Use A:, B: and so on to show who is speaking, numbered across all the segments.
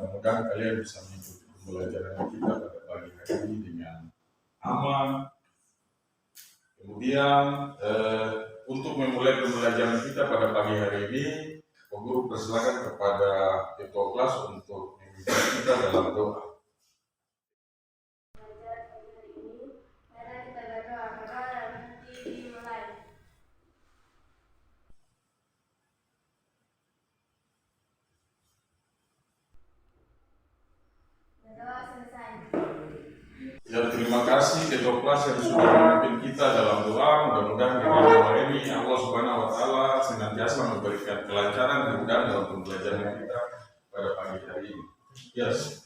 A: mudah-mudahan kalian bisa mengikuti pembelajaran kita pada pagi hari ini dengan aman. Kemudian untuk memulai pembelajaran kita pada pagi hari ini, Pak Guru persilakan kepada ketua kelas untuk memimpin kita dalam doa. Ya, terima kasih ketua kelas yang sudah memimpin kita dalam doa. Mudah-mudahan dengan doa ini Allah Subhanahu wa Ta'ala senantiasa memberikan kelancaran kemudahan dalam pembelajaran kita pada pagi hari ini. Yes.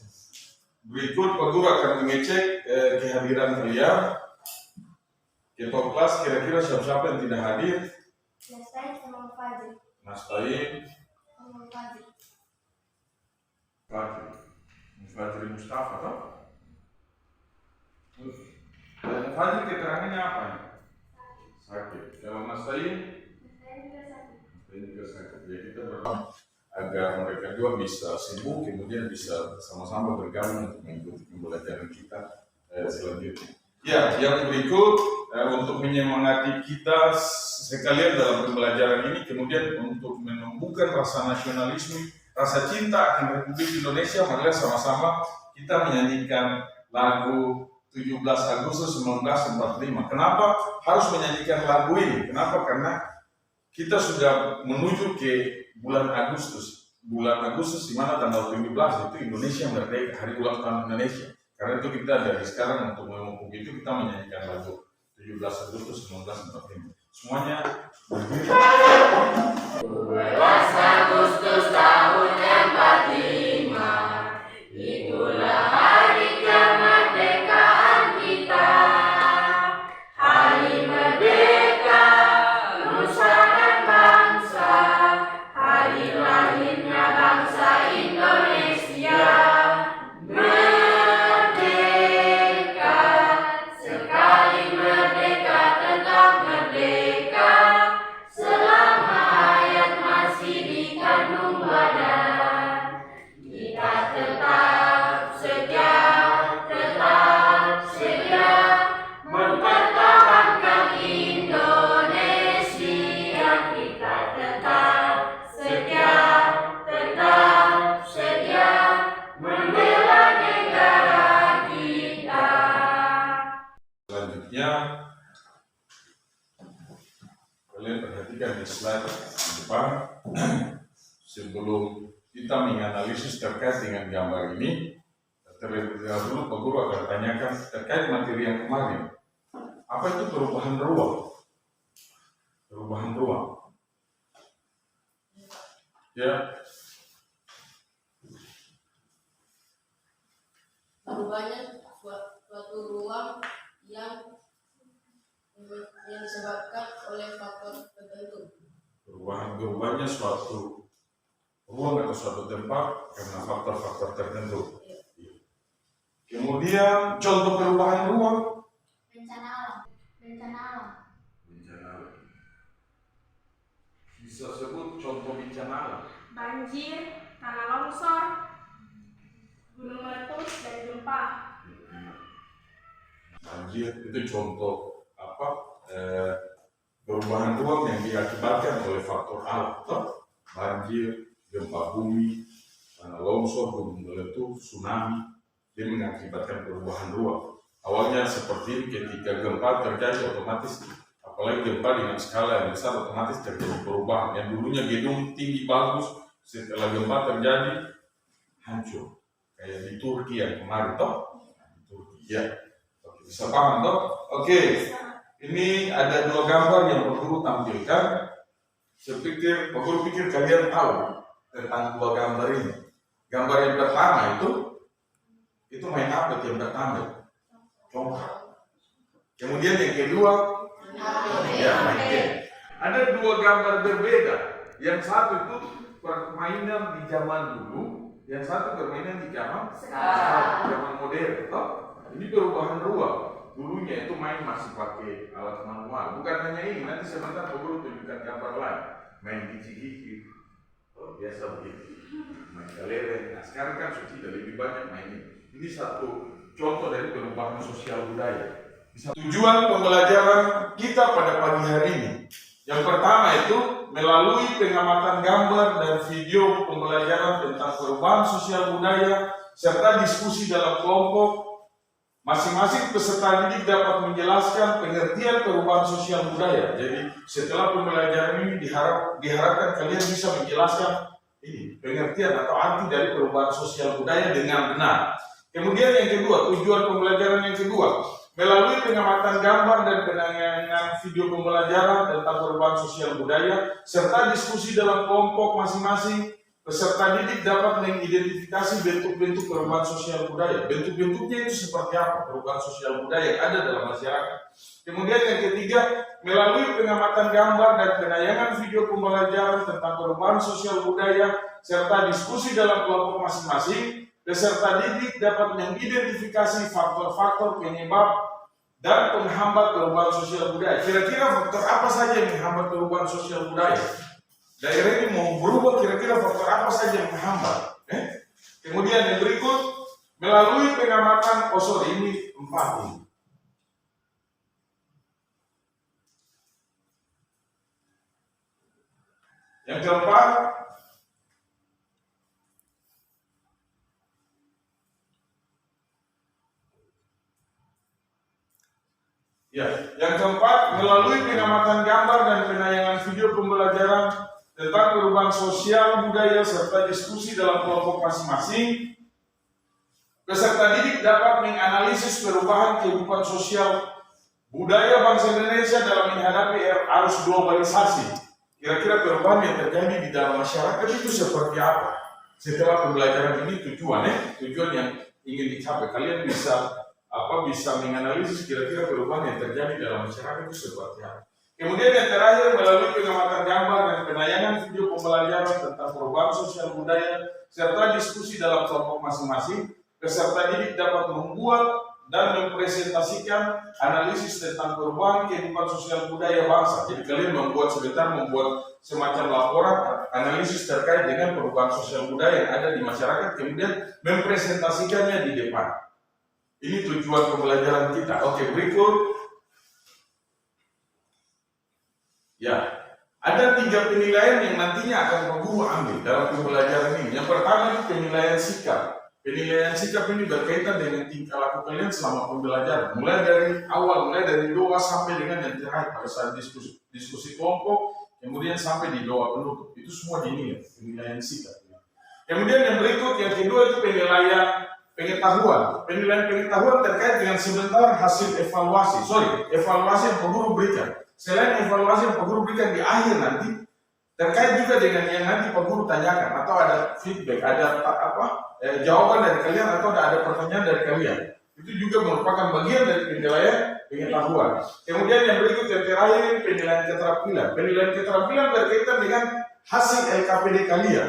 A: Berikut Pak Guru akan mengecek kehadiran kalian. Ketua kelas kira-kira siapa-siapa yang tidak hadir?
B: Nastain sama Fajri.
A: Nastain
B: Sama Fajri.
A: Fajri Mustafa toh? Fajri keterangannya apa? Sakit. Kalau Nastain? Nastain juga sakit. Ya, kita berdoa agar mereka dua bisa sembuh, kemudian bisa sama-sama bergabung untuk mengikuti pembelajaran kita selanjutnya. Ya, yang berikut untuk menyemangati kita sekalian dalam pembelajaran ini, kemudian untuk menumbuhkan rasa nasionalisme, rasa cinta akan Republik Indonesia, marilah sama-sama kita menyanyikan lagu 17 Agustus 1945. Kenapa harus menyanyikan lagu ini? Kenapa? Karena kita sudah menuju ke bulan Agustus. Bulan Agustus di mana tanggal 17 itu Indonesia merdeka, hari ulang tahun Indonesia. Karena itu kita dari sekarang untuk memupuk itu kita menyanyikan lagu 17 Agustus 1945. Semuanya berdiri.
C: 17 Agustus tahun 45, itulah hari kemerdekaan kita. Hari merdeka, nusa dan bangsa, hari lahirnya bangsa Indonesia. Merdeka, sekali merdeka tetap merdeka, selama hayat masih dikandung badan. Kita tetap setia mempertahankan Indonesia. Kita tetap setia membela negara kita.
A: Selanjutnya, kalian perhatikan di slide di depan. Sebelum kita menganalisis terkait dengan gambar ini, terlebih dahulu Pak Guru akan tanyakan terkait materi yang kemarin. Apa itu perubahan ruang? Perubahan ruang. Ya,
D: Perubahannya suatu ruang yang disebabkan oleh faktor tertentu.
A: Perubahannya suatu ruang atau suatu tempat karena faktor-faktor tertentu. Kemudian contoh perubahan ruang.
B: Bencana alam.
A: Bencana alam. Bisa sebut contoh bencana alam.
E: Banjir, tanah longsor, gunung meletus, dan gempa.
A: Banjir itu contoh apa? Perubahan ruang yang diakibatkan oleh faktor alam. Banjir, gempa bumi, tanah longsor, gunung meletus, tsunami, dia mengakibatkan perubahan ruang. Awalnya seperti ketika gempa terjadi otomatis, apalagi gempa dengan skala yang besar, otomatis terjadi perubahan. Yang dulunya gedung tinggi bagus, setelah gempa terjadi hancur. Kayak di Turki yang kemarin toh, di Turki ya. Oke, bisa paham toh? Oke, ini ada dua gambar yang Pak Guru tampilkan. Pak Guru pikir kalian tahu tentang dua gambar ini. Gambar yang pertama itu main apa yang pertama? Congkak. Kemudian yang kedua, ya main game. Ada dua gambar berbeda. Yang satu itu permainan di zaman dulu, yang satu permainan di zaman sekarang, zaman modern. Ini perubahan ruang. Dulunya itu main masih pakai alat manual. Bukan hanya ini, nanti sebentar Pak Guru tunjukkan gambar lain. Main gigi-gigi. luar biasa begitu. Main kelereng. Nah sekarang kan sudah tidak lebih banyak main ini. Ini satu contoh dari perubahan sosial budaya. Tujuan pembelajaran kita pada pagi hari ini. Yang pertama itu melalui pengamatan gambar dan video pembelajaran tentang perubahan sosial budaya serta diskusi dalam kelompok. Masing-masing peserta didik dapat menjelaskan pengertian perubahan sosial budaya. Jadi setelah pembelajaran ini diharapkan kalian bisa menjelaskan ini pengertian atau arti dari perubahan sosial budaya dengan benar. Kemudian yang kedua, tujuan pembelajaran yang kedua, melalui pengamatan gambar dan penanganan video pembelajaran tentang perubahan sosial budaya serta diskusi dalam kelompok masing-masing, peserta didik dapat mengidentifikasi bentuk-bentuk perubahan sosial budaya. Bentuk-bentuknya itu seperti apa perubahan sosial budaya yang ada dalam masyarakat. Kemudian yang ketiga, melalui pengamatan gambar dan penayangan video pembelajaran tentang perubahan sosial budaya serta diskusi dalam kelompok masing-masing, peserta didik dapat mengidentifikasi faktor-faktor penyebab dan penghambat perubahan sosial budaya. Kira-kira faktor apa saja yang menghambat perubahan sosial budaya? Daerah ini mau berubah, kira-kira faktor apa saja yang menghambat? Kemudian yang berikut, melalui pengamatan, ini 4 ini. Yang keempat, melalui pengamatan gambar dan penayangan video pembelajaran tentang perubahan sosial budaya serta diskusi dalam kelompok masing-masing, peserta didik dapat menganalisis perubahan kehidupan sosial budaya bangsa Indonesia dalam menghadapi arus globalisasi. Kira-kira perubahan yang terjadi di dalam masyarakat itu seperti apa? Setelah pembelajaran ini tujuan yang ingin dicapai, kalian bisa menganalisis kira-kira perubahan yang terjadi dalam masyarakat itu seperti apa. Kemudian yang terakhir, melalui pengamatan gambar dan penayangan video pembelajaran tentang perubahan sosial budaya serta diskusi dalam kelompok masing-masing, peserta didik dapat membuat dan mempresentasikan analisis tentang perubahan kehidupan sosial budaya bangsa. Jadi kalian membuat semacam laporan analisis terkait dengan perubahan sosial budaya yang ada di masyarakat, kemudian mempresentasikannya di depan. Ini tujuan pembelajaran kita. Oke, berikut. Ya, ada 3 penilaian yang nantinya akan guru ambil dalam pembelajaran ini. Yang pertama itu penilaian sikap. Penilaian sikap ini berkaitan dengan tingkah laku kalian selama pembelajaran. Mulai dari doa sampai dengan yang terakhir pada saat diskusi kelompok, kemudian sampai di doa penutup. Itu semua dinilai, penilaian sikap. Kemudian yang berikut, yang kedua itu penilaian pengetahuan. Penilaian pengetahuan terkait dengan sebentar hasil evaluasi yang guru berikan. Selain evaluasi yang Pak Guru berikan di akhir nanti, terkait juga dengan yang nanti Pak Guru tanyakan, atau ada feedback, ada jawaban dari kalian, atau ada pertanyaan dari kalian. Itu juga merupakan bagian dari penilaian pengetahuan. Kemudian yang berikut yang terakhir, penilaian keterampilan. Penilaian keterampilan berkaitan dengan hasil LKPD kalian,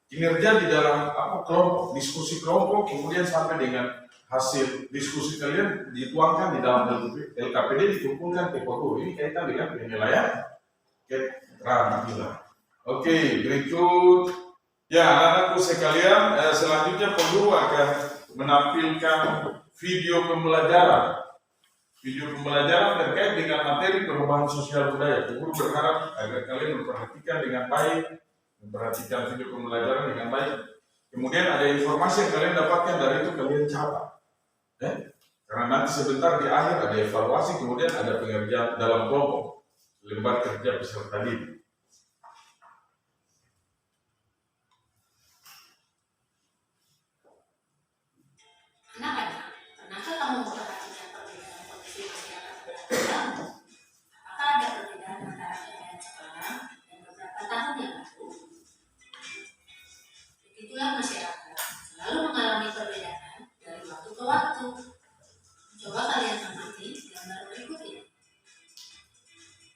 A: kinerja di dalam kelompok, diskusi kelompok, kemudian sampai dengan hasil diskusi kalian dituangkan di dalam LKPD, dikumpulkan ke Pak Guru. Ini kaitan dengan penilaian keterampilan. Oke, berikut. Ya, anak-anakku sekalian, selanjutnya Pak Guru akan menampilkan video pembelajaran. Video pembelajaran terkait dengan materi perubahan sosial budaya. Pak Guru berharap agar kalian memperhatikan dengan baik, memperhatikan video pembelajaran dengan baik. Kemudian ada informasi yang kalian dapatkan dari itu kalian catat. Karena nanti sebentar di akhir ada evaluasi, kemudian ada pengerjaan dalam kelompok, lembar kerja peserta didik.
C: Anak-anak, pernahkah kamu memperhatikan perbedaan kondisi masyarakat berkembang? Apakah ada perbedaan antara keadaan sekarang dan beberapa tahun yang lalu? Begitulah masyarakat selalu mengalami perbedaan dari waktu ke waktu. Coba kalian amati gambar berikut ini.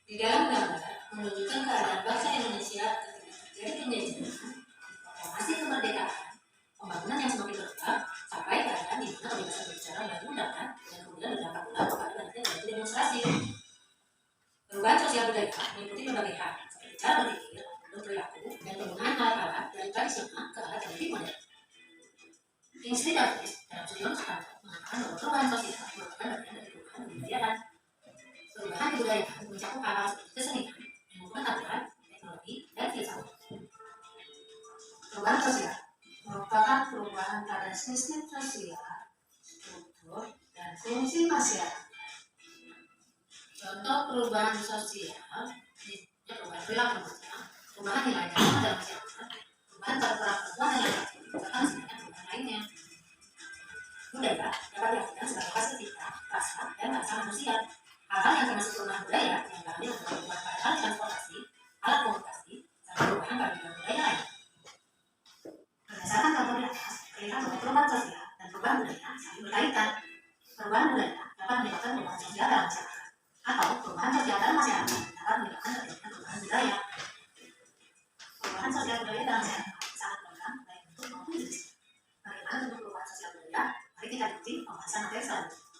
C: Di dalam gambar menunjukkan keadaan bangsa Indonesia ketika terjadi penjajahan, proklamasi kemerdekaan, pembangunan yang semakin berkembang, sampai keadaan di mana kebebasan berbicara dan diundangkan, dan kemudian berdampak pula kepada banyaknya dari demonstrasi. Perubahan sosial budaya meliputi berbagai hal, seperti cara berpikir, berperilaku, dan penggunaan alat-alat Kingsley Davis dalam studi Stanford mengatakan bahwa perubahan sosial merupakan bagian dari perubahan kebudayaan. Perubahan kebudayaan mencakup hal-hal seperti kesenian, ilmu pengetahuan, teknologi, dan filsafat. Perubahan sosial merupakan perubahan pada sistem sosial, struktur, dan fungsi masyarakat. Contoh perubahan sosial, perubahan perilaku manusia, perubahan nilai agama dalam masyarakat, perubahan terperang perempuan dan laki-laki, serta misalnya perubahan lainnya. Budaya dapat diartikan sebagai hasil cipta, rasa, dan bahasa manusia. Hal-hal yang termasuk perubahan budaya yang dialami adalah perubahan pada alat transportasi, alat komunikasi, dan perubahan pada bidang budaya lain. Berdasarkan contoh di atas, terlihat bahwa perubahan sosial dan perubahan budaya saling berkaitan. Perubahan budaya dapat menyebabkan perubahan sosial dalam masyarakat, atau perubahan sosial dalam masyarakat dapat menyebabkan terjadinya perubahan budaya. Perubahan sosial budaya dalam masyarakat sangat beragam baik bentuk maupun jenis. Bagaimana bentuk perubahan sosial budaya? Mari kita ikuti pembahasan materi selanjutnya.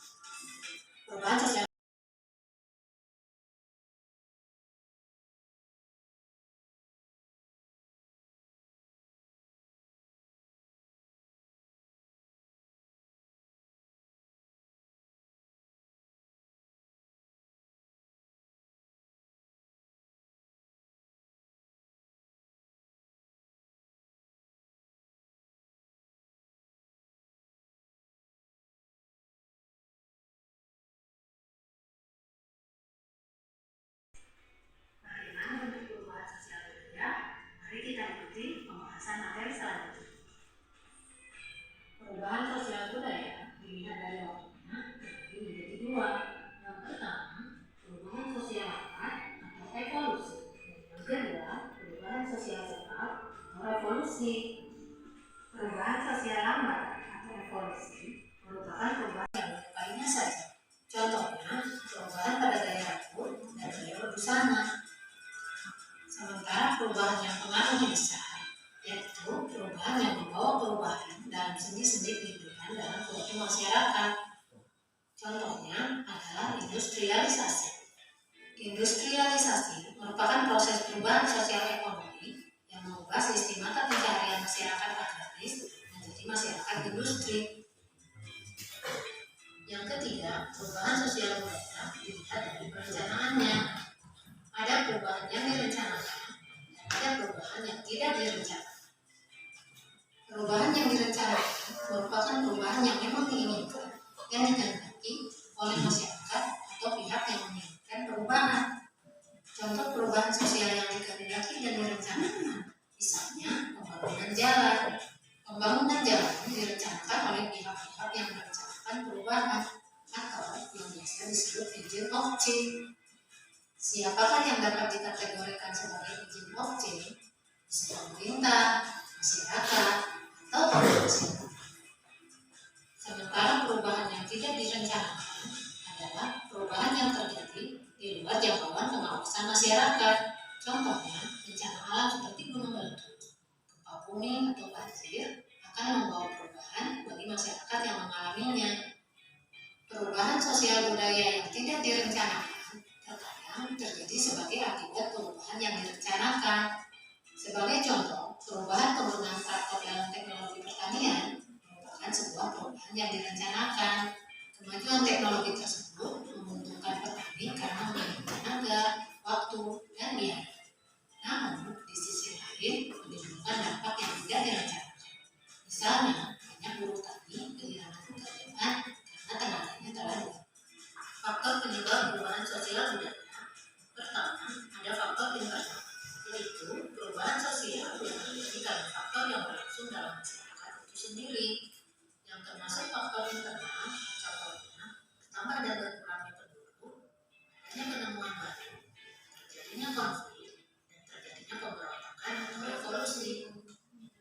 C: Perubahan sosial budaya? Mari kita ikuti pembahasan materi selanjutnya. Perubahan sosial budaya dilihat dari waktunya terbagi menjadi dua. Yang pertama, perubahan sosial lambat atau evolusi. Yang kedua, perubahan sosial cepat atau revolusi. Perubahan sosial lambat atau evolusi merupakan perubahan yang menyukainya saja. Contohnya, perubahan pada gaya rambut dan gaya berbusana. Sementara perubahan yang pengaruhnya besar, yaitu perubahan yang membawa perubahan dalam sendi-sendi kehidupan dalam suatu masyarakat. Contohnya adalah industrialisasi. Industrialisasi merupakan proses perubahan sosial ekonomi yang mengubah sistem mata pencaharian masyarakat agraris menjadi masyarakat industri. Yang ketiga, perubahan sosial budaya dilihat dari perencanaannya. Ada perubahan yang direncanakan dan ada perubahan yang tidak direncanakan. Perubahan yang direncanakan merupakan perubahan yang memang diinginkan dan dikehendaki oleh masyarakat atau pihak yang menginginkan perubahan. Contoh perubahan sosial yang dikehendaki dan direncanakan, misalnya pembangunan jalan. Pembangunan jalan direncanakan oleh pihak-pihak yang merencanakan perubahan atau yang biasa disebut agent of change. Siapakah yang dapat dikategorikan sebagai agent of change? Bisa pemerintah, masyarakat, atau masyarakat. Sementara perubahan yang tidak direncanakan adalah perubahan yang terjadi di luar jangkauan pengawasan masyarakat. Contohnya, bencana alam seperti gunung meletus, gempa bumi atau banjir akan membawa perubahan bagi masyarakat yang mengalaminya. Perubahan sosial budaya yang tidak direncanakan terkadang terjadi sebagai akibat perubahan yang direncanakan. Sebagai contoh, perubahan penggunaan traktor dalam teknologi pertanian merupakan sebuah perubahan yang direncanakan. Kemajuan teknologi tersebut menguntungkan petani karena memiliki tenaga, waktu, dan biaya. Namun, di sisi lain menimbulkan dampak yang tidak direncanakan. Misalnya, banyak buruh tani kehilangan pekerjaan karena tenaganya telah hilang. Faktor penyebab perubahan sosial budaya. Pertama, ada faktor internal, yaitu perubahan sosial yang terjadi karena faktor yang berlangsung dalam masyarakat itu sendiri. Yang termasuk faktor internal, contohnya pertama dan berkurangnya penduduk, adanya penemuan baru, terjadinya konflik, dan terjadinya pemberontakan atau revolusi.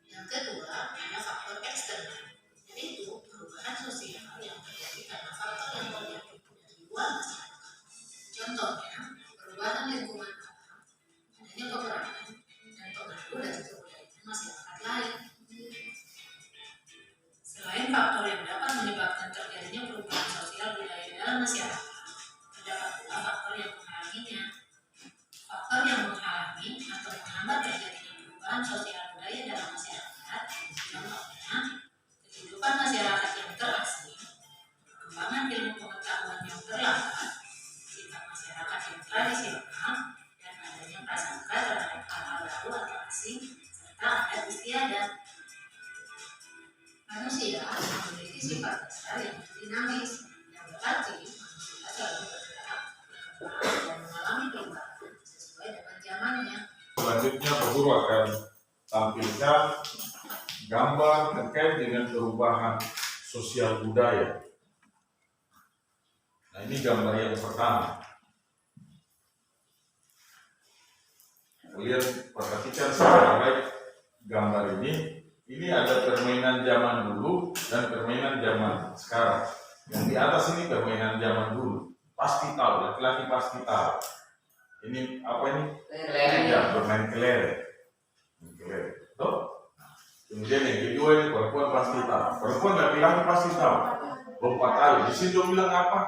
C: Yang kedua, ada faktor eksternal, yaitu perubahan sosial yang terjadi karena faktor yang terjadi di luar masyarakat. Contohnya, perubahan lingkungan alam, adanya peperangan, dan pengaruh dari kebudayaan masyarakat lain. Selain faktor yang dapat menyebabkan terjadinya perubahan sosial budaya dalam masyarakat, terdapat pula faktor yang menghalanginya. Faktor yang menghalangi atau menghambat terjadinya perubahan sosial budaya dalam masyarakat, contohnya kehidupan masing-masing serta adat istiadat. Manusia memiliki sifat dasar yang dinamis, yang berarti manusia selalu bergerak, berkembang, dan mengalami perubahan sesuai dengan zamannya.
A: Selanjutnya Pak Guru akan tampilkan gambar terkait dengan perubahan sosial budaya. Nah, ini gambar yang pertama. Kalian perhatikan secara baik gambar ini. Ini ada permainan zaman dulu dan permainan zaman sekarang. Yang di atas ini permainan zaman dulu. Pasti tahu, laki-laki pasti tahu. Ini apa ini?
F: Kelereng.
A: Ya, bermain kelereng. Kelereng. Tuh. Kemudian yang kedua ini perempuan pasti tahu. Perempuan laki-laki pasti tahu. Lompat tali. Di sini dia bilang apa?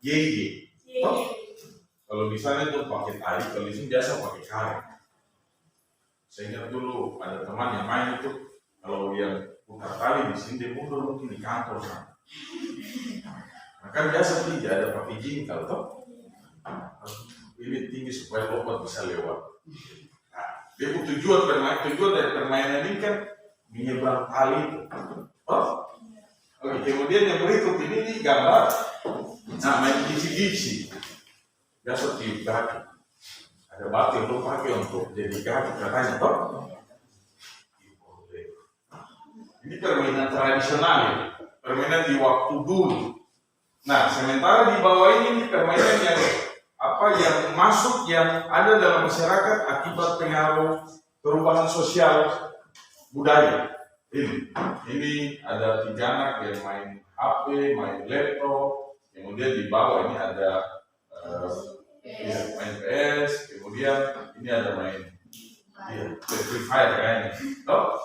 A: Yeye. Tuh. Kalau di sana itu pakai tali, kalau di sini biasa pakai karet. Saya ingat dulu ada teman yang main itu, kalau yang putar tali di sini dia mundur mungkin di kantor sana. Nah, kan biasa tidak ada pakai jingkal toh. Ini tinggi supaya lompat bisa lewat. Nah, dia tujuan dari permainan ini kan menyeberang tali itu. Oh, oke. Kemudian yang berikut ini gambar. Nah, main gici-gici. Biasa di kaki. Ada batu yang pakai untuk jadi kaki katanya toh. Ini permainan tradisional ya. Permainan di waktu dulu. Nah, sementara di bawah ini permainan yang masuk yang ada dalam masyarakat akibat pengaruh perubahan sosial budaya. Ini ada 3 anak yang main HP, main laptop, kemudian di bawah ini ada main PS, kemudian ini ada main Free Fire kayaknya.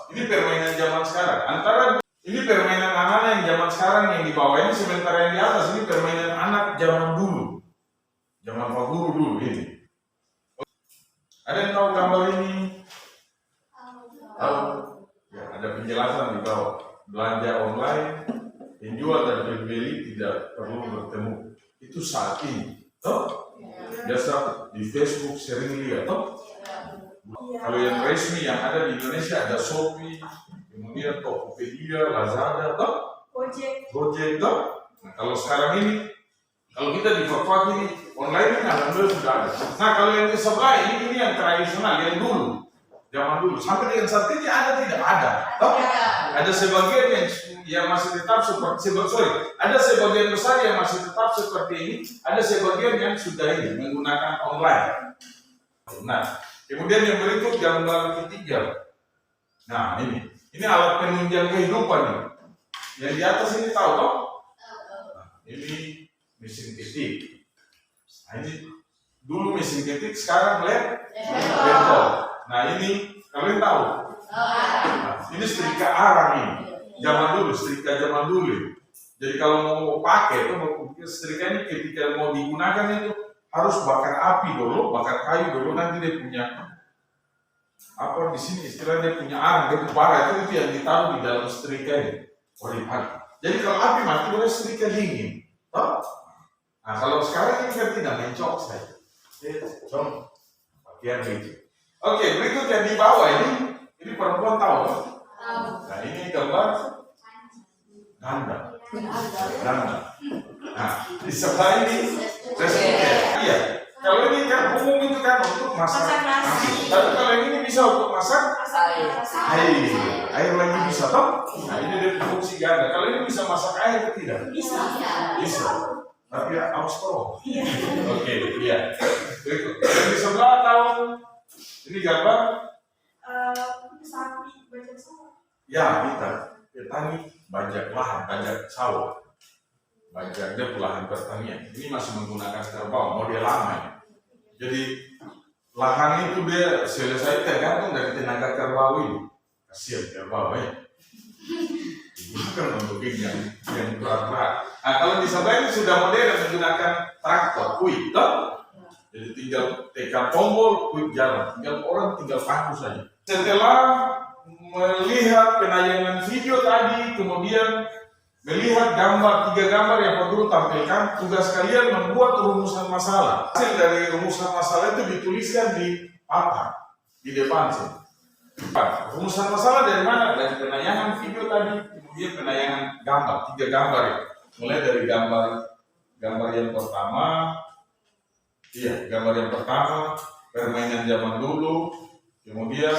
A: Ini permainan zaman sekarang. Ini permainan anak-anak yang zaman sekarang yang di bawah ini, sementara yang di atas ini permainan anak zaman dulu. Zaman Pak Guru dulu ini. Ada yang tahu gambar ini? Tahu? Ya, ada penjelasan di bawah. Belanja online, penjual dan pembeli tidak perlu bertemu. Itu saat ini. Toh? Biasa di Facebook sering lihat toh? Kalau yang resmi yang ada di Indonesia ada Shopee, kemudian Tokopedia, Lazada, toh? Gojek, toh? Nah, kalau sekarang ini, kalau kita di Papua ini online ini alhamdulillah sudah ada. Nah, kalau yang di sebelah ini yang tradisional, yang dulu, zaman dulu. Sampai dengan saat ini ada tidak ada, toh? Ada sebagian yang masih tetap ada sebagian besar yang masih tetap seperti ini, ada sebagian yang sudah ini menggunakan online. Nah, kemudian yang berikut gambar ketiga. Nah, ini alat penunjang kehidupan nih. Yang di atas ini tahu toh? Nah, ini mesin ketik. Nah, ini dulu mesin ketik, sekarang laptop. Nah, ini kalian tahu? Nah, ini setrika arang ini. Zaman dulu, setrika zaman dulu. Jadi kalau mau pakai itu, setrika ini ketika mau digunakan itu harus bakar api dulu, bakar kayu dulu, nanti dia punya apa di sini istilahnya dia punya arang, dia bara itu yang ditaruh di dalam setrika ini. Jadi kalau api mati boleh setrika dingin. Toh? Nah, kalau sekarang ini kan tidak mencok saja. Cong, bagian itu. Oke, berikut yang di bawah ini perempuan tahu. Nah, ini gambar ganda. Nah, di sebelah ini iya. Kalau ini kan umum itu kan untuk masak nasi. Tapi kalau yang ini bisa untuk masak air lagi bisa toh? Nah, ini dia fungsi ganda. Kalau ini bisa masak air atau tidak? Bisa. Tapi harus pro. Oke, iya. Berikut. Di sebelah tahu ini gambar
E: sapi bajak sawah.
A: Ya, kita petani bajak lahan, bajak sawah. Bajak dia lahan pertanian. Ini masih menggunakan kerbau, model lama ya. Jadi lahan itu dia selesai tergantung dari tenaga kerbau ini. Kasihan kerbau ya. Bukan untuk yang berat-berat. Nah, kalau di sebelah ini sudah modern menggunakan traktor, kuik, toh? Jadi tinggal tekan tombol, kuik jalan. Tinggal paku saja. Setelah melihat penayangan video tadi, kemudian melihat 3 gambar yang Pak Guru tampilkan, tugas kalian membuat rumusan masalah. Hasil dari rumusan masalah itu dituliskan di papan, di depan sini. Rumusan masalah dari mana? Dari penayangan video tadi, kemudian penayangan gambar, 3 gambar ya. Mulai dari gambar yang pertama, gambar yang pertama, permainan zaman dulu, kemudian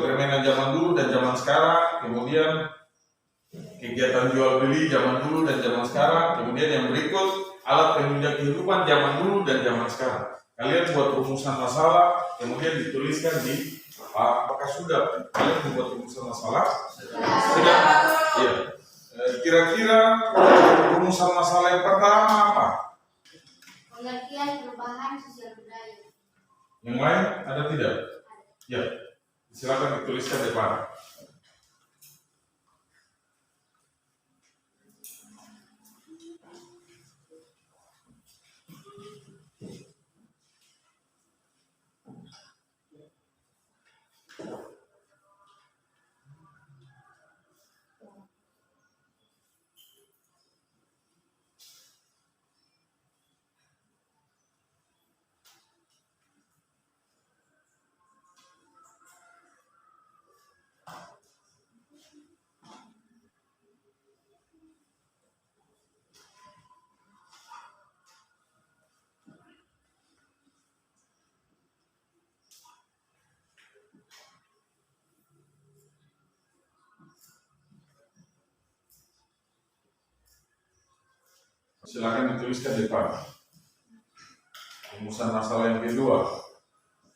A: permainan zaman dulu dan zaman sekarang, kemudian kegiatan jual beli zaman dulu dan zaman sekarang, kemudian yang berikut alat penunjang kehidupan zaman dulu dan zaman sekarang. Kalian buat rumusan masalah, kemudian dituliskan di apakah sudah kalian membuat rumusan masalah? Sudah. Iya. Kira-kira rumusan masalah yang pertama apa?
B: Pengertian perubahan sosial budaya.
A: Yang lain ada tidak? Ya. Silakan dituliskan di depan. Silakan dituliskan di depan. Rumusan masalah yang kedua.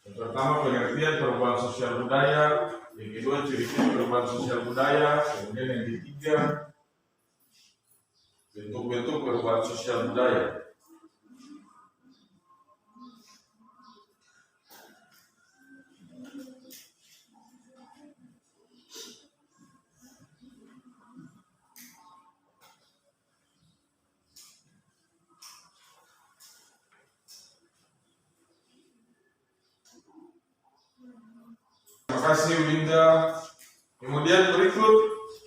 A: Yang pertama pengertian perubahan sosial budaya, yang kedua ciri-ciri perubahan sosial budaya, kemudian yang ketiga bentuk-bentuk perubahan sosial budaya. Terima kasih Winda. Kemudian berikut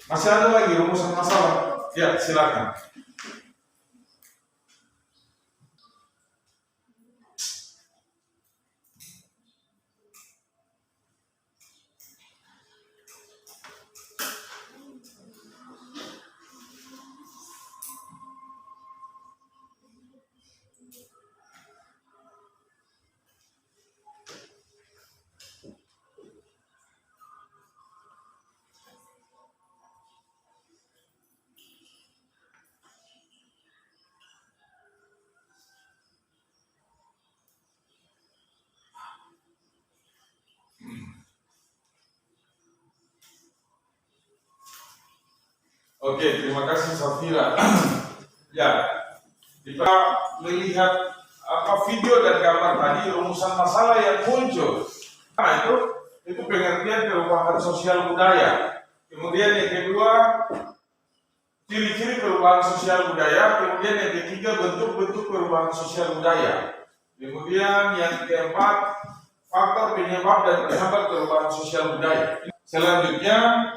A: masih ada lagi rumusan masalah. Ya, silakan. Oke, terima kasih Safira. Ya, kita melihat video dan gambar tadi rumusan masalah yang muncul. Nah, itu pengertian perubahan sosial budaya. Kemudian yang kedua, ciri-ciri perubahan sosial budaya. Kemudian yang ketiga, bentuk-bentuk perubahan sosial budaya. Kemudian yang keempat, faktor penyebab dan penghambat perubahan sosial budaya. Selanjutnya,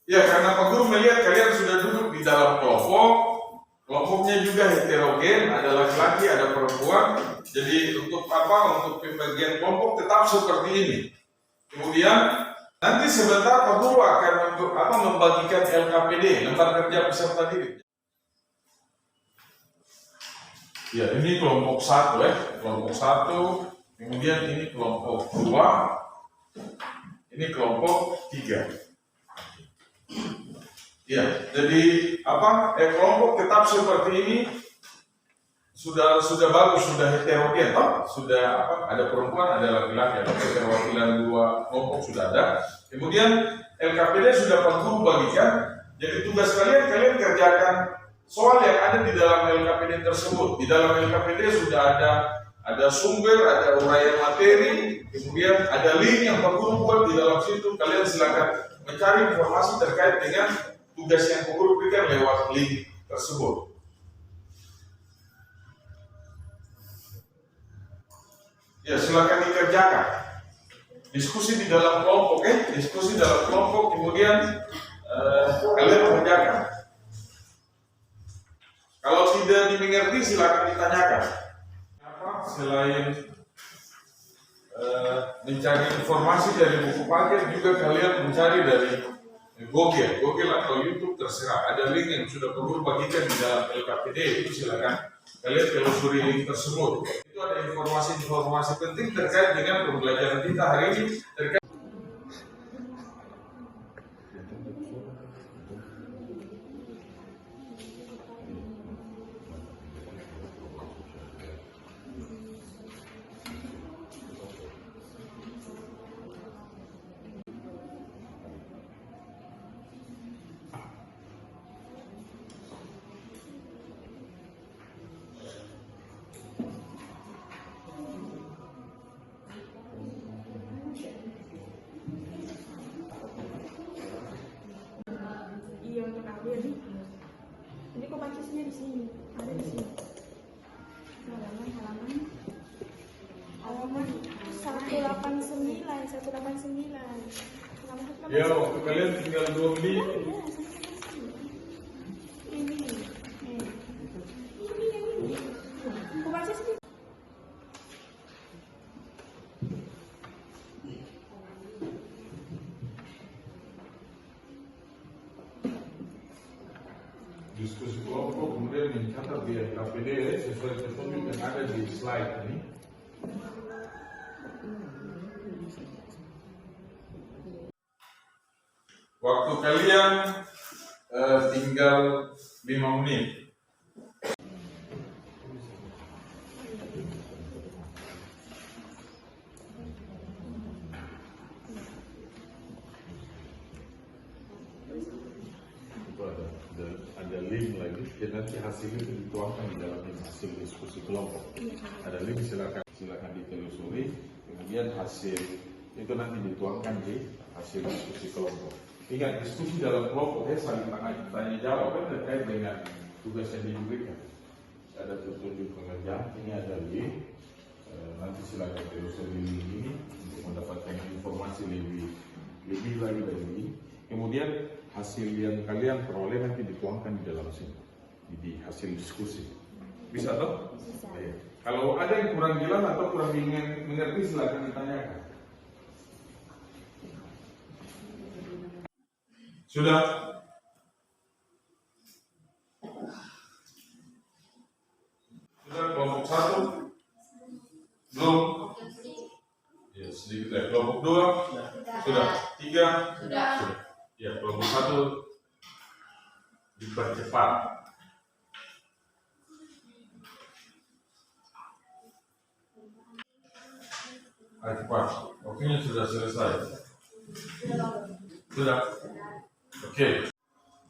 A: ya, karena Pak Guru melihat kalian sudah duduk di dalam kelompoknya juga heterogen, ada laki-laki, ada perempuan. Jadi untuk pembagian kelompok tetap seperti ini. Kemudian nanti sebentar Pak Guru akan membagikan LKPD, lembar kerja peserta didik. Ya, ini kelompok 1 ya, kelompok 1. Kemudian ini kelompok 2. Ini kelompok 3. Ya, jadi kelompok tetap seperti ini sudah bagus, sudah heterogen, sudah ada perempuan, ada laki-laki, ada perwakilan 2 kelompok sudah ada. Kemudian LKPD sudah Pak Guru bagikan. Jadi tugas kalian kerjakan soal yang ada di dalam LKPD tersebut. Di dalam LKPD sudah ada sumber, ada uraian materi, kemudian ada link yang Pak Guru buat di dalam situ. Kalian silakan mencari informasi terkait dengan tugas yang Pak Guru berikan lewat link tersebut. Ya, silakan dikerjakan. Diskusi di dalam kelompok, diskusi dalam kelompok, kemudian kalian kerjakan. Kalau tidak dimengerti, silakan ditanyakan. Selain mencari informasi dari buku paket, juga kalian mencari dari Google atau YouTube, terserah. Ada link yang sudah Pak Guru bagikan di dalam LKPD, itu silakan kalian telusuri link tersebut. Itu ada informasi-informasi penting terkait dengan pembelajaran kita hari ini terkait.
E: Iya, untuk ambil ini kok bacanya di sini, ada di sini. Halaman 189.
A: Ya, waktu kalian tinggal 2 menit.
E: Ini. Kok baca sini?
A: Diskusi kelompok kemudian mencatat di LKPD sesuai petunjuk yang ada di slide ini. Waktu kalian tinggal 5 menit. Ada link lagi, dan nanti hasilnya itu dituangkan di dalam hasil diskusi kelompok. Ada link, silakan ditelusuri, kemudian hasil itu nanti dituangkan di hasil diskusi kelompok. Ingat, diskusi dalam kelompok saling tanya jawab kan terkait dengan tugas yang diberikan. Ada petunjuk pengerjaan, ini ada link, nanti silakan telusuri link ini untuk mendapatkan informasi lebih lagi dari ini. Kemudian hasil yang kalian peroleh nanti dituangkan di dalam sini, di hasil diskusi. Bisa toh? Bisa. Kalau ada yang kurang jelas atau kurang mengerti, silakan ditanyakan. Sudah? Sudah kelompok 1? Belum? Ya, sedikit lagi. Kelompok 2? Sudah. 3?
D: Sudah.
A: Ya, kelompok 1 dipercepat. Ayo cepat. Waktunya sudah selesai. Sudah. Oke.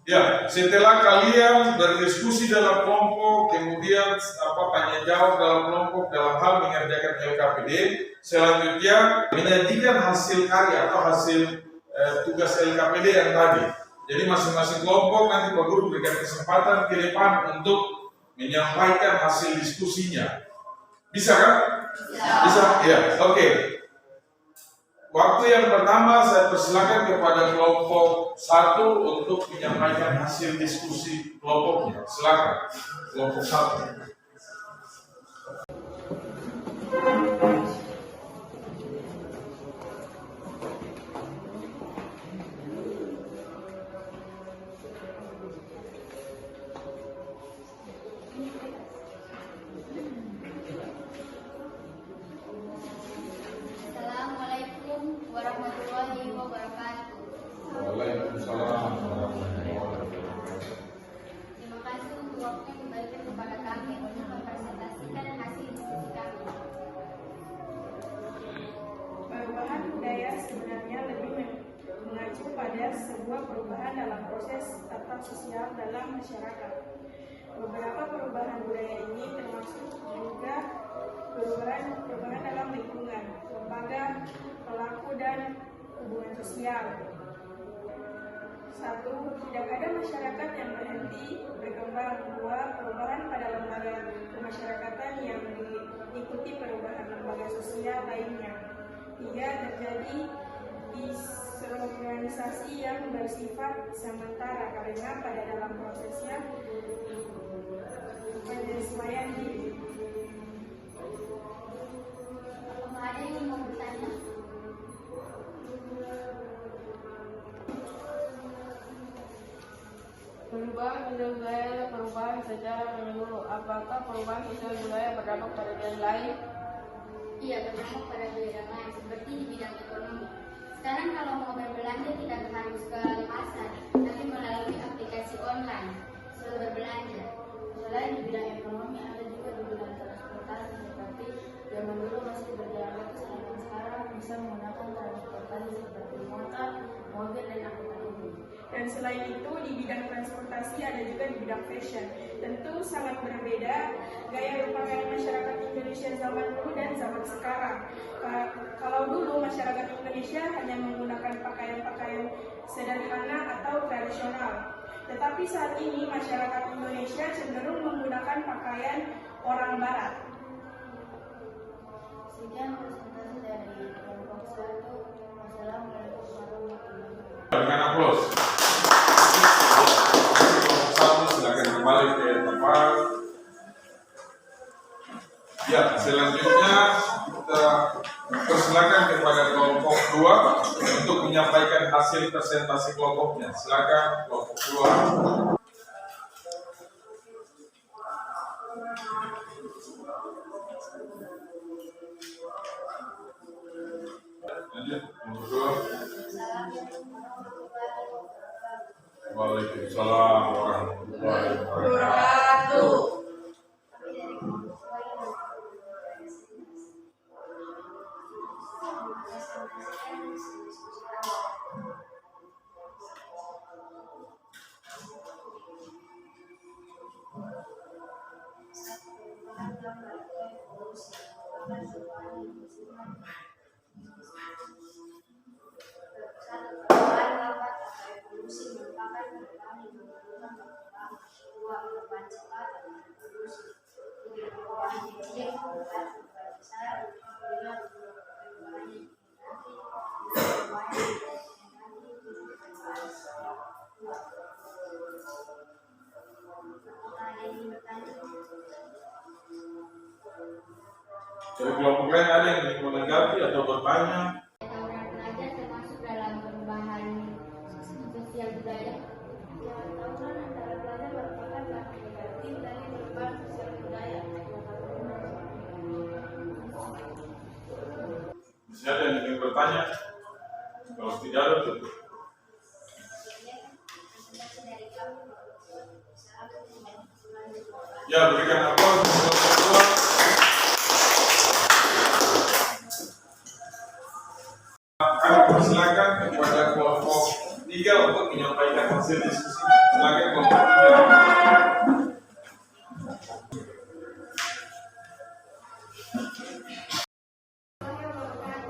A: Ya, setelah kalian berdiskusi dalam kelompok, kemudian tanya jawab dalam kelompok dalam hal mengerjakan LKPD, selanjutnya menyajikan hasil karya atau hasil tugas LKPD yang tadi. Jadi masing-masing kelompok nanti Pak Guru berikan kesempatan ke depan untuk menyampaikan hasil diskusinya. Bisa kan? Bisa? Ya, oke. Waktu yang pertama saya persilakan kepada kelompok 1 untuk menyampaikan hasil diskusi kelompoknya. Silakan, kelompok 1.
B: Assalamualaikum warahmatullahi wabarakatuh.
A: Waalaikumsalam warahmatullahi wabarakatuh.
B: Terima kasih untuk waktu yang diberikan kepada kami untuk mempresentasikan hasil diskusi kami.
E: Perubahan budaya sebenarnya lebih mengacu pada sebuah perubahan dalam proses tata sosial dalam masyarakat. Beberapa perubahan budaya ini termasuk juga perubahan dalam lingkungan, lembaga, pelaku, dan hubungan sosial. 1. Tidak ada masyarakat yang berhenti berkembang. 2. Perubahan pada lembaga kemasyarakatan yang diikuti perubahan lembaga sosial lainnya. 3. Terjadi disorganisasi yang bersifat sementara karena pada dalam prosesnya penyesuaian diri.
B: Apakah ada yang mau bertanya?
D: Perubahan sosial budaya adalah perubahan secara menyeluruh. Apakah perubahan sosial budaya berdampak pada bidang lain?
B: Iya, berdampak pada bidang lain, seperti di bidang ekonomi. Sekarang kalau mau berbelanja tidak harus ke pasar, tapi melalui aplikasi online sudah berbelanja.
F: Selain di bidang ekonomi, ada juga di bidang transportasi seperti zaman dulu masih berjalan, sedangkan sekarang bisa menggunakan transportasi seperti motor, mobil, dan angkutan umum.
E: Dan selain itu di bidang transportasi ada juga di bidang fashion. Tentu sangat berbeda gaya berpakaian masyarakat Indonesia zaman dulu dan zaman sekarang. Kalau dulu masyarakat Indonesia hanya menggunakan pakaian-pakaian sederhana atau tradisional. Tetapi saat ini masyarakat Indonesia cenderung menggunakan pakaian orang barat.
F: Sekian presentasi dari kelompok 1. Wassalamualaikum warahmatullahi wabarakatuh.
A: Dengan aplaus. Kelompok 1 silakan kembali ke tempat. Ya, selanjutnya kita persilakan kepada kelompok 2 untuk menyampaikan hasil presentasi kelompoknya. Silakan kelompok 2. Lanjut, kelompok 2. Waalaikumsalam warahmatullahi wabarakatuh. Dari kelompok lain ada yang ingin menanggapi atau bertanya?
B: Tawuran pelajar termasuk dalam perubahan sosial budaya.
F: Tawuran antara pelajar merupakan bagian negatif dari perubahan sosial budaya.
A: Masih ada yang ingin bertanya? Kalau tidak ada, tutup. Ya, berikan aplaus untuk kelompok 2. Kami persilakan kepada kelompok 3 untuk menyampaikan hasil diskusi. Silakan kelompok 3.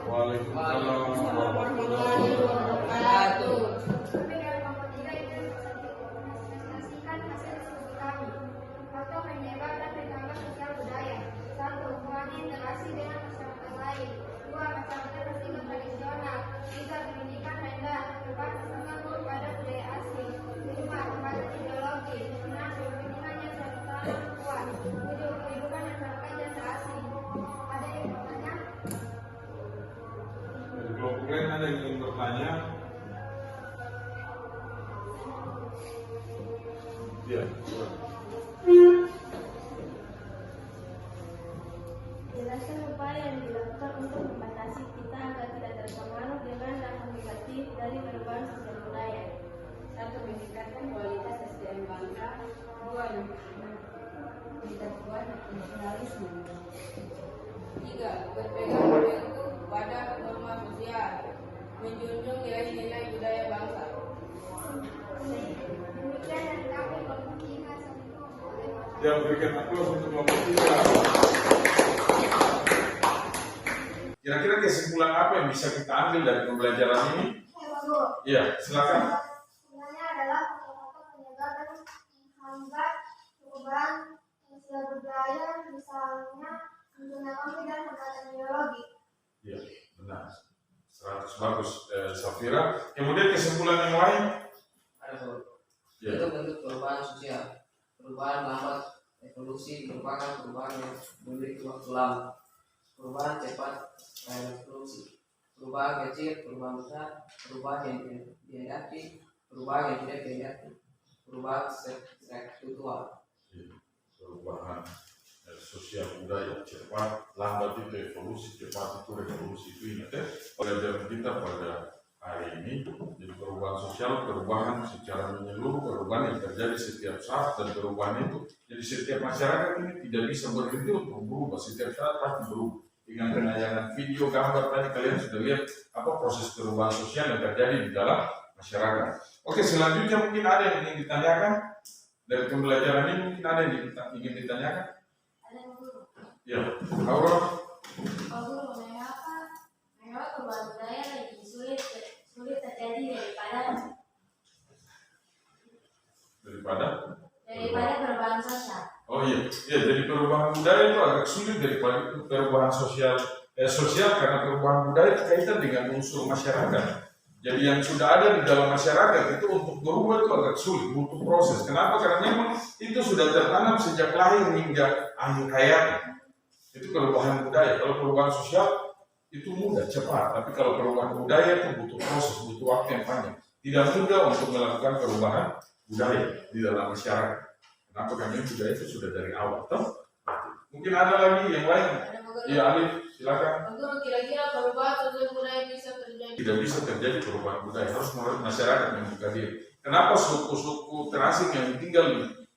A: Waalaikumsalam warahmatullahi wabarakatuh.
B: Kami dari kelompok 3 ingin presentasikan hasil diskusi kami atau penyebab dan pengembangan sosial budaya. 1. Hubungan interaksi dengan masyarakat lain. 2. Masyarakat bersifat tradisional. 3. Pendidikan rendah. 4. Tersanggah pada budaya asing. 5. Pembatas ideologi. 6. Pemimpinan yang serta kuat. 7. Kehidupan masyarakat jasa asing. Ada yang bertanya?
A: Dari kelompok lain ada yang ingin bertanya? Ya,
F: Jelaskan upaya yang dilakukan untuk membatasi kita agar tidak terpengaruh dengan dampak negatif dari perubahan sosial budaya.
D: 1. Meningkatkan kualitas SDM bangsa. 2. Memperkuat nasionalisme. 3. Berpegang teguh pada norma sosial, menjunjung nilai-nilai budaya bangsa.
B: Demikian dari kami kelompok 3. Assalamualaikum.
A: yang berikan aplaus untuk kelompok 3. Kira-kira kesimpulan apa yang bisa kita ambil dari pembelajaran ini? Ya, silakan.
B: Sebenarnya adalah beberapa penyebab dan menghambat perubahan sosial budaya, misalnya menggunakan dan hambatan ideologi.
A: Ya, benar. 100 bagus, Safira. Kemudian kesimpulan yang lain?
G: Ada tuh.
A: Ya.
G: Itu bentuk perubahan sosial. Perubahan lambat evolusi merupakan perubahan yang memiliki waktu lama. Perubahan cepat dan evolusi. Perubahan kecil, perubahan besar, perubahan yang dihendaki, perubahan yang tidak dihendaki. perubahan struktural.
A: Perubahan sosial budaya cepat, lambat itu evolusi, cepat itu revolusi. Itu ingat ya, pelajaran kita pada hari ini. Jadi perubahan sosial, perubahan secara menyeluruh, perubahan yang terjadi setiap saat, dan perubahan itu jadi setiap masyarakat ini tidak bisa berhenti untuk berubah, setiap saat pasti berubah. Dengan penayangan video, gambar tadi kalian sudah lihat apa proses perubahan sosial yang terjadi di dalam masyarakat. Oke, selanjutnya mungkin ada yang ingin ditanyakan dari pembelajaran ini, mungkin ada yang ingin ditanyakan?
F: Ada yang guru.
A: Ya, Aurora.
F: Guru, mengapa perubahan budaya lebih sulit terjadi daripada perubahan sosial?
A: Oh iya, jadi perubahan budaya itu agak sulit daripada perubahan sosial. Sosial karena perubahan budaya berkaitan dengan unsur masyarakat. Jadi yang sudah ada di dalam masyarakat itu untuk berubah itu agak sulit, butuh proses. Kenapa? Karena memang itu sudah tertanam sejak lahir hingga akhir hayatnya. Itu perubahan budaya. Kalau perubahan sosial itu mudah, cepat. Tapi kalau perubahan budaya itu butuh proses, butuh waktu yang panjang. Tidak mudah untuk melakukan perubahan budaya di dalam masyarakat. Kenapa? Karena budaya itu sudah dari awal. Mungkin ada lagi yang lain. Ya, Alif, silakan.
D: Guru, kira-kira perubahan sosial budaya bisa terjadi?
A: Tidak bisa terjadi perubahan budaya, harus menurut masyarakat yang membuka diri. Kenapa suku-suku terasing yang tinggal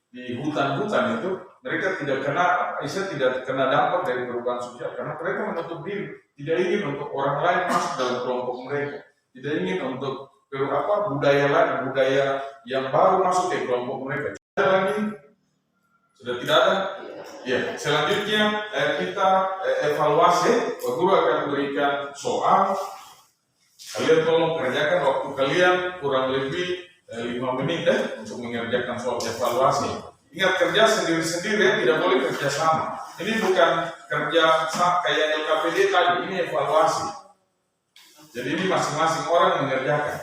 A: di hutan-hutan itu mereka tidak kena dampak dari perubahan sosial? Karena mereka menutup diri, tidak ingin untuk orang lain masuk dalam kelompok mereka, tidak ingin untuk budaya yang baru masuk ke kelompok mereka. Ada lagi? Sudah tidak ada? Ya, selanjutnya kita evaluasi. Pak Guru akan berikan soal. Kalian tolong kerjakan waktu kalian kurang lebih 5 menit untuk mengerjakan soal evaluasi. Ingat, kerja sendiri-sendiri, tidak boleh kerja sama. Ini bukan kerja kayak LKPD tadi, ini evaluasi. Jadi ini masing-masing orang mengerjakan.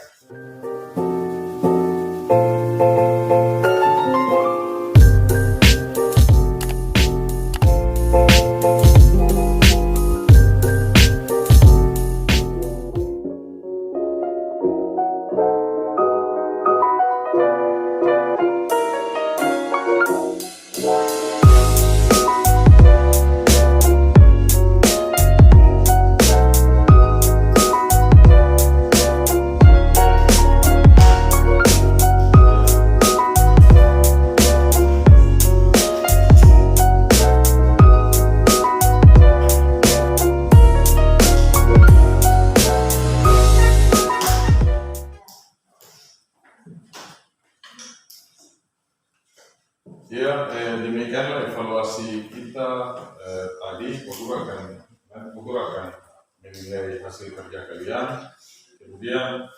A: Ya, demikianlah evaluasi kita tadi. Guru akan menilai hasil kerja kalian. Kemudian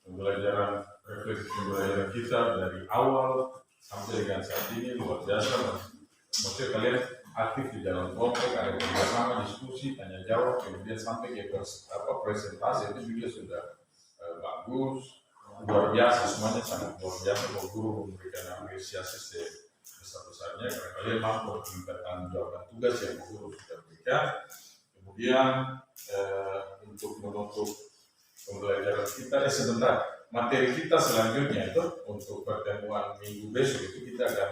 A: pembelajaran refleksi pembelajaran kita dari awal sampai dengan saat ini luar biasa. Maksudnya kalian aktif di dalam kelompok, ada kerjasama, diskusi, tanya jawab, kemudian sampai ke presentasi itu juga sudah bagus, luar biasa, semuanya sangat luar biasa. Guru memberikan apresiasi besar-besarnya karena kalian mampu meningkatkan jawaban tugas yang guru sudah berikan. Kemudian untuk menutup pembelajaran kita, sebentar, materi kita selanjutnya itu untuk pertemuan minggu besok itu kita akan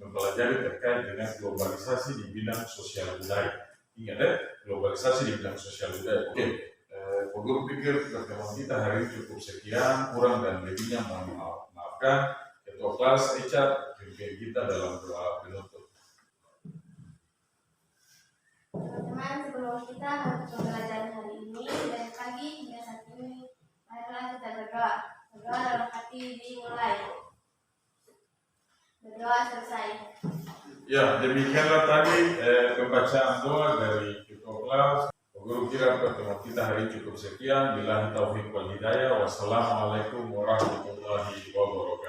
A: mempelajari terkait dengan globalisasi di bidang sosial budaya. Ingat ya, globalisasi di bidang sosial budaya. Oke, Pak Guru pikir pertemuan kita hari ini cukup sekian, kurang dan lebihnya mohon maafkan. Ketua kelas Echa pimpin kita dalam doa penutup.
F: Teman-teman, sebelum kita menutup pembelajaran hari ini dari pagi hingga saat ini, marilah kita berdoa. Berdoa dalam hati dimulai. Berdoa selesai.
A: Ya, demikianlah tadi pembacaan doa dari ketua kelas. Guru kira pertemuan kita hari ini cukup sekian. Billahi taufiq wal hidayah. Wassalamualaikum warahmatullahi wabarakatuh.